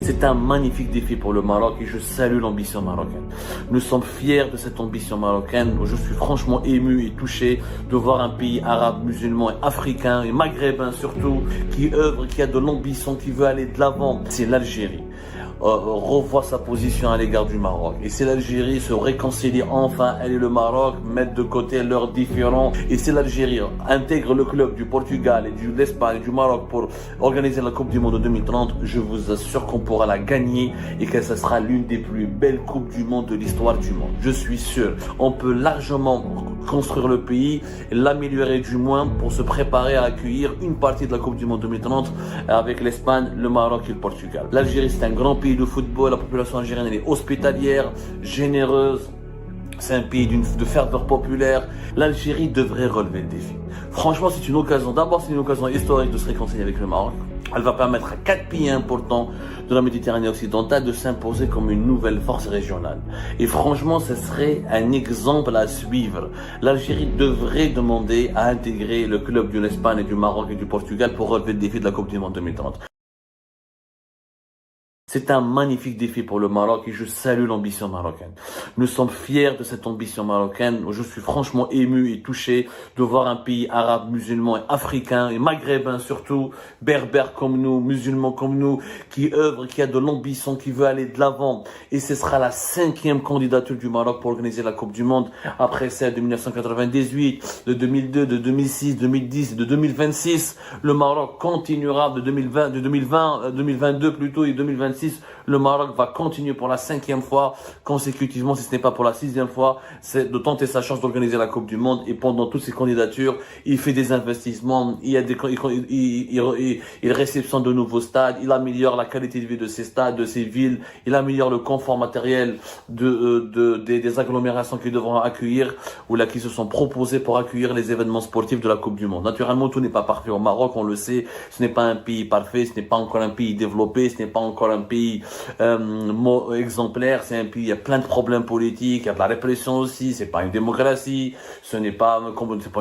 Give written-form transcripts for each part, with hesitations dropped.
C'est un magnifique défi pour le Maroc et je salue l'ambition marocaine. Nous sommes fiers de cette ambition marocaine. Je suis franchement ému et touché de voir un pays arabe, musulman et africain et maghrébin surtout qui œuvre, qui a de l'ambition, qui veut aller de l'avant. C'est l'Algérie. Revoit sa position à l'égard du Maroc. Et c'est l'Algérie se réconcilie enfin, elle et le Maroc, mettre de côté leurs différends. Et c'est l'Algérie intègre le club du Portugal et de l'Espagne et du Maroc pour organiser la Coupe du Monde en 2030. Je vous assure qu'on pourra la gagner et que ce sera l'une des plus belles Coupes du Monde de l'histoire du monde. Je suis sûr. On peut largement construire le pays, l'améliorer du moins pour se préparer à accueillir une partie de la Coupe du Monde 2030 avec l'Espagne, le Maroc et le Portugal. L'Algérie, c'est un grand pays de football, la population algérienne elle est hospitalière, généreuse, c'est un pays de ferveur populaire. L'Algérie devrait relever le défi. Franchement, c'est une occasion, d'abord c'est une occasion historique de se réconcilier avec le Maroc. Elle va permettre à 4 pays importants de la Méditerranée occidentale de s'imposer comme une nouvelle force régionale. Et franchement, ce serait un exemple à suivre. L'Algérie devrait demander à intégrer le club de l'Espagne, du Maroc et du Portugal pour relever le défi de la Coupe du Monde 2030. C'est un magnifique défi pour le Maroc et je salue l'ambition marocaine. Nous sommes fiers de cette ambition marocaine. Je suis franchement ému et touché de voir un pays arabe, musulman et africain et maghrébin surtout, berbère comme nous, musulmans comme nous, qui œuvre, qui a de l'ambition, qui veut aller de l'avant. Et ce sera la 5e candidature du Maroc pour organiser la Coupe du Monde après celle de 1998, de 2002, de 2006, 2010 et de 2026. Le Maroc continuera de 2022 plutôt et 2026. Le Maroc va continuer pour la 5e fois consécutivement, si ce n'est pas pour la 6e fois, c'est de tenter sa chance d'organiser la Coupe du Monde. Et pendant toutes ces candidatures, il fait des investissements, il réceptionne de nouveaux stades, il améliore la qualité de vie de ces stades, de ces villes, il améliore le confort matériel des agglomérations qui devront accueillir ou là qui se sont proposées pour accueillir les événements sportifs de la Coupe du Monde. Naturellement, tout n'est pas parfait au Maroc, on le sait, ce n'est pas un pays parfait, ce n'est pas encore un pays développé, ce n'est pas encore un pays exemplaire, c'est un pays, il y a plein de problèmes politiques, il y a de la répression aussi, c'est pas une démocratie, c'est pas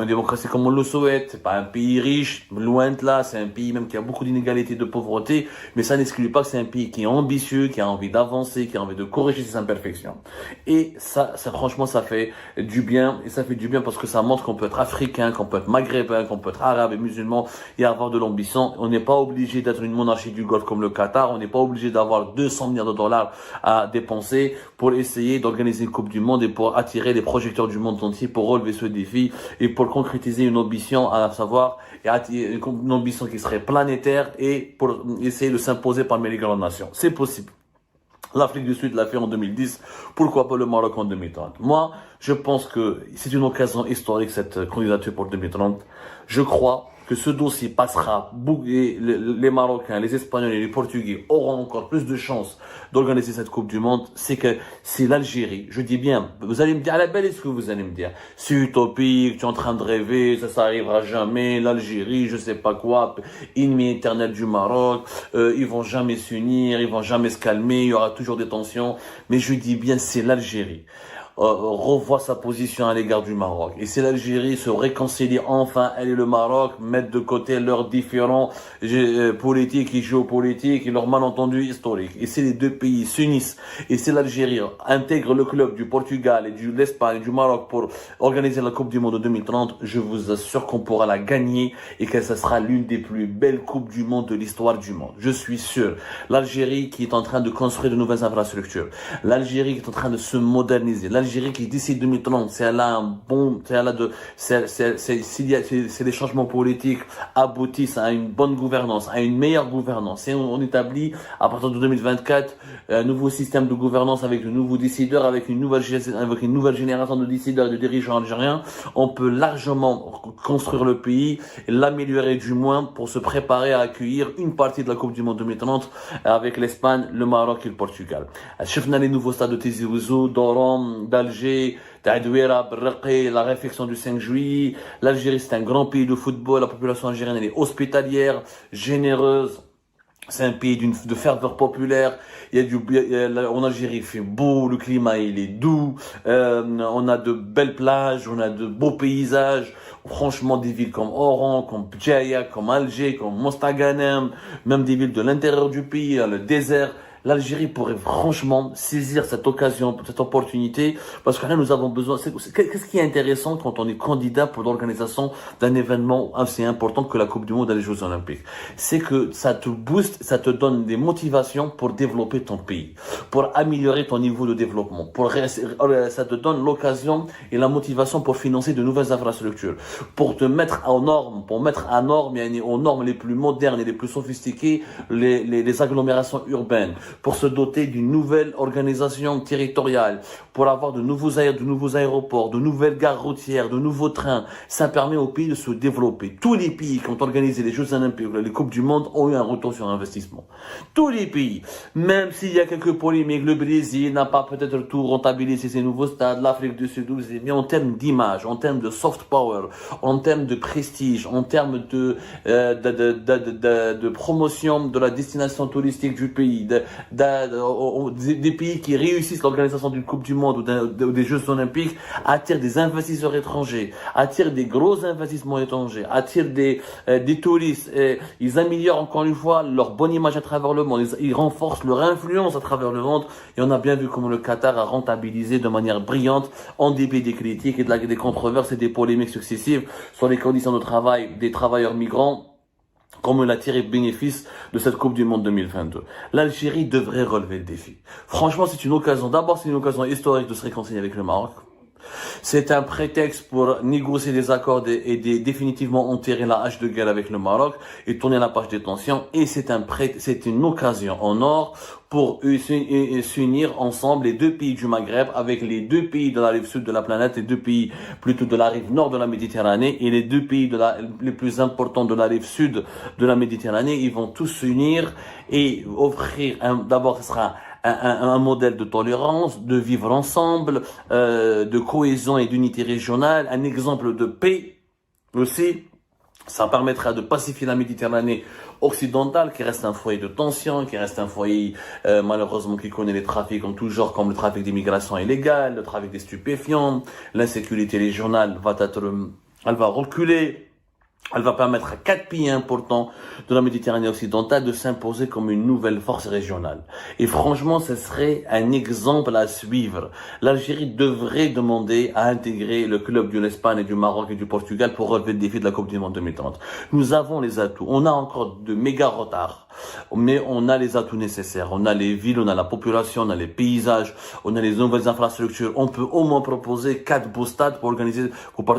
une démocratie comme on le souhaite, c'est pas un pays riche, loin de là, c'est un pays même qui a beaucoup d'inégalités, de pauvreté, mais ça n'exclut pas que c'est un pays qui est ambitieux, qui a envie d'avancer, qui a envie de corriger ses imperfections. Et ça franchement, ça fait du bien, et ça fait du bien parce que ça montre qu'on peut être africain, qu'on peut être maghrébin, qu'on peut être arabe et musulman et avoir de l'ambition. On n'est pas obligé d'être une monarchie du Golfe comme le Qatar, on n'est pas obligé d'avoir 200 milliards de dollars à dépenser pour essayer d'organiser une Coupe du Monde et pour attirer les projecteurs du monde entier pour relever ce défi et pour concrétiser une ambition, à savoir une ambition qui serait planétaire et pour essayer de s'imposer parmi les grandes nations. C'est possible. L'Afrique du Sud l'a fait en 2010, pourquoi pas le Maroc en 2030. Moi, je pense que c'est une occasion historique cette candidature pour 2030. Je crois que ce dossier passera, les Marocains, les Espagnols et les Portugais auront encore plus de chances d'organiser cette Coupe du Monde. C'est que c'est l'Algérie. Je dis bien, vous allez me dire à la belle, est-ce que vous allez me dire, c'est utopique, tu es en train de rêver, ça arrivera jamais, l'Algérie, je sais pas quoi, ennemi éternel du Maroc, ils vont jamais s'unir, ils vont jamais se calmer, il y aura toujours des tensions. Mais je dis bien, c'est l'Algérie. Revoit sa position à l'égard du Maroc. Et c'est l'Algérie se réconcilie enfin, elle et le Maroc, mettre de côté leurs différends politiques et géopolitiques et leurs malentendus historiques. Et c'est les deux pays s'unissent. Et c'est l'Algérie intègre le club du Portugal et de l'Espagne et du Maroc pour organiser la Coupe du Monde en 2030. Je vous assure qu'on pourra la gagner et que ce sera l'une des plus belles Coupes du Monde de l'histoire du monde. Je suis sûr. L'Algérie qui est en train de construire de nouvelles infrastructures. L'Algérie qui est en train de se moderniser. L'Algérie qui d'ici 2030, c'est les changements politiques aboutissent à une bonne gouvernance, à une meilleure gouvernance. Et on établit à partir de 2024 un nouveau système de gouvernance avec de nouveaux décideurs, avec une nouvelle génération de décideurs et de dirigeants algériens. On peut largement construire le pays et l'améliorer du moins pour se préparer à accueillir une partie de la Coupe du Monde 2030 avec l'Espagne, le Maroc et le Portugal. شفنا les nouveaux stades de Tizi Ouzou, d'Oran, d'Alger, d'Adouira, Berraqi, la réflexion du 5 juillet. L'Algérie, c'est un grand pays de football. La population algérienne, elle est hospitalière, généreuse. C'est un pays de ferveur populaire. En Algérie, il fait beau, le climat il est doux. On a de belles plages, on a de beaux paysages. Franchement, des villes comme Oran, comme Bdjaya, comme Alger, comme Mostaganem, même des villes de l'intérieur du pays, le désert. l'Algérie pourrait franchement saisir cette occasion, cette opportunité, parce que là, nous avons besoin. Qu'est-ce qui est intéressant quand on est candidat pour l'organisation d'un événement assez important que la Coupe du Monde et les Jeux Olympiques? C'est que ça te booste, ça te donne des motivations pour développer ton pays, pour améliorer ton niveau de développement, ça te donne l'occasion et la motivation pour financer de nouvelles infrastructures, pour te mettre aux normes, aux normes les plus modernes et les plus sophistiquées, les agglomérations urbaines, pour se doter d'une nouvelle organisation territoriale, pour avoir de nouveaux aéroports, de nouvelles gares routières, de nouveaux trains. Ça permet au pays de se développer. Tous les pays qui ont organisé les Jeux Olympiques, les Coupes du Monde, ont eu un retour sur investissement. Tous les pays, même s'il y a quelques polémiques, le Brésil n'a pas peut-être tout rentabilisé ses nouveaux stades, l'Afrique du Sud, mais en termes d'image, en termes de soft power, en termes de prestige, en termes de promotion de la destination touristique du pays, des pays qui réussissent l'organisation d'une Coupe du Monde ou des Jeux Olympiques attirent des investisseurs étrangers, attirent des gros investissements étrangers, attirent des touristes. Et ils améliorent encore une fois leur bonne image à travers le monde. Ils renforcent leur influence à travers le monde. Et on a bien vu comment le Qatar a rentabilisé de manière brillante, en dépit des critiques et des controverses et des polémiques successives sur les conditions de travail des travailleurs migrants, comme on a tiré bénéfice de cette Coupe du Monde 2022. L'Algérie devrait relever le défi. Franchement, c'est une occasion. D'abord, c'est une occasion historique de se réconcilier avec le Maroc. C'est un prétexte pour négocier des accords et définitivement enterrer la hache de guerre avec le Maroc et tourner la page des tensions. Et c'est une occasion en or pour s'unir ensemble les deux pays du Maghreb avec les deux pays de la rive sud de la planète, les deux pays plutôt de la rive nord de la Méditerranée et les deux pays les plus importants de la rive sud de la Méditerranée. Ils vont tous s'unir et offrir d'abord ce sera un modèle de tolérance, de vivre ensemble, de cohésion et d'unité régionale, un exemple de paix aussi. Ça permettra de pacifier la Méditerranée occidentale, qui reste un foyer de tension, qui reste un foyer malheureusement qui connaît les trafics en tout genre, comme le trafic d'immigration illégale, le trafic des stupéfiants, l'insécurité régionale elle va reculer. Elle va permettre à 4 pays importants de la Méditerranée occidentale de s'imposer comme une nouvelle force régionale. Et franchement, ce serait un exemple à suivre. L'Algérie devrait demander à intégrer le club de l'Espagne et du Maroc et du Portugal pour relever le défi de la Coupe du Monde 2030. Nous avons les atouts. On a encore de méga retards, mais on a les atouts nécessaires. On a les villes, on a la population, on a les paysages, on a les nouvelles infrastructures. On peut au moins proposer 4 beaux stades pour organiser,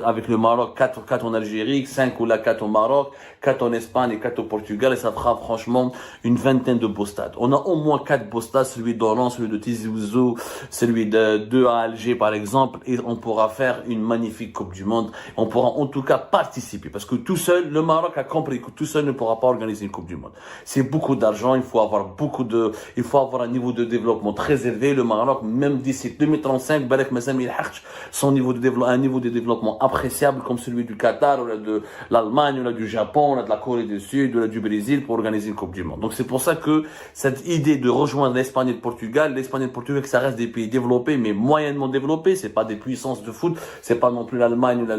avec le Maroc, 4 en Algérie, 5 ou 4 au Maroc, 4 en Espagne et 4 au Portugal, et ça fera franchement une vingtaine de beaux stades. On a au moins 4 beaux stades, celui d'Oran, celui de Tizi Ouzou, celui de à Alger par exemple, et on pourra faire une magnifique Coupe du Monde. On pourra en tout cas participer, parce que tout seul, le Maroc a compris que tout seul ne pourra pas organiser une Coupe du Monde. C'est beaucoup d'argent, il faut avoir un niveau de développement très élevé. Le Maroc, même d'ici 2035, un niveau de développement appréciable comme celui du Qatar, ou de l'Allemagne, ou là du Japon, ou là de la Corée du Sud, ou là du Brésil, pour organiser une Coupe du Monde. Donc c'est pour ça que cette idée de rejoindre l'Espagne et le Portugal, ça reste des pays développés, mais moyennement développés, c'est pas des puissances de foot, c'est pas non plus l'Allemagne, ou là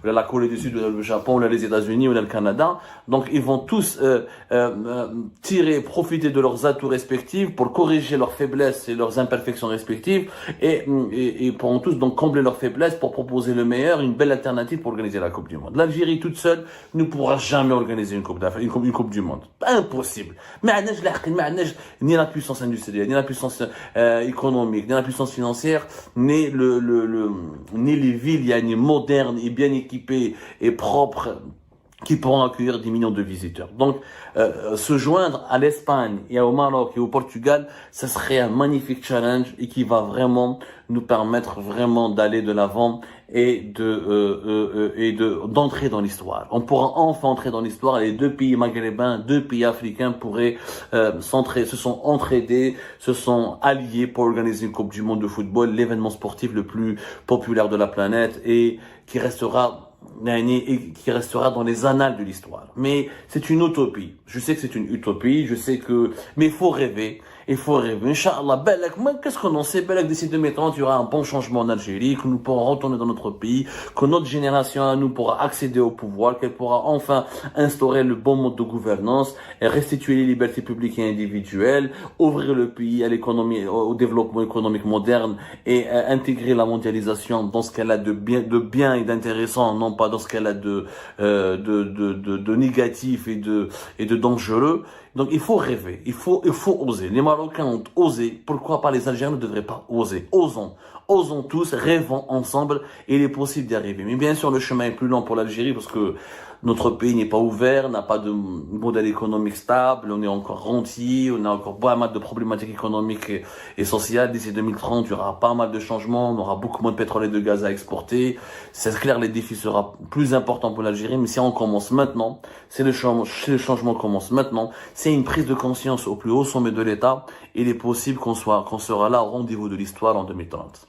la Corée du Sud, ou là le Japon, ou là les États-Unis, ou là le Canada. Donc ils vont tous profiter de leurs atouts respectifs pour corriger leurs faiblesses et leurs imperfections respectives, et pourront tous donc combler leurs faiblesses pour proposer le meilleur, une belle alternative pour organiser la Coupe du Monde. L'Algérie toute seule ne pourra jamais organiser une coupe du monde. Impossible. Ni la puissance industrielle, ni la puissance économique, ni la puissance financière, ni les villes modernes et bien équipées et propres qui pourront accueillir des millions de visiteurs. Donc, se joindre à l'Espagne et au Maroc et au Portugal, ça serait un magnifique challenge et qui va vraiment nous permettre vraiment d'aller de l'avant et d'entrer dans l'histoire. On pourra enfin entrer dans l'histoire. Les 2 pays maghrébins, 2 pays africains pourraient se sont entraidés, se sont alliés pour organiser une Coupe du Monde de football, l'événement sportif le plus populaire de la planète, et qui restera dans les annales de l'histoire. Mais c'est une utopie. Je sais que c'est une utopie, mais il faut rêver. Il faut rêver. Inch'Allah, qu'est-ce qu'on en sait? D'ici 2030, il y aura un bon changement en Algérie, que nous pourrons retourner dans notre pays, que notre génération à nous pourra accéder au pouvoir, qu'elle pourra enfin instaurer le bon mode de gouvernance et restituer les libertés publiques et individuelles, ouvrir le pays à l'économie, au développement économique moderne et intégrer la mondialisation dans ce qu'elle a de bien et d'intéressant, non pas dans ce qu'elle a de négatif et de dangereux. Donc il faut rêver, il faut oser. Les Marocains ont osé, pourquoi pas les Algériens ne devraient pas oser? Osons tous, rêvons ensemble, et il est possible d'y arriver. Mais bien sûr, le chemin est plus long pour l'Algérie parce que notre pays n'est pas ouvert, n'a pas de modèle économique stable, on est encore rentier, on a encore pas mal de problématiques économiques et sociales. D'ici 2030, il y aura pas mal de changements, on aura beaucoup moins de pétrole et de gaz à exporter. C'est clair, les défis seront plus importants pour l'Algérie, mais si on commence maintenant, si le changement commence maintenant, c'est une prise de conscience au plus haut sommet de l'État, il est possible qu'on sera là au rendez-vous de l'histoire en 2030.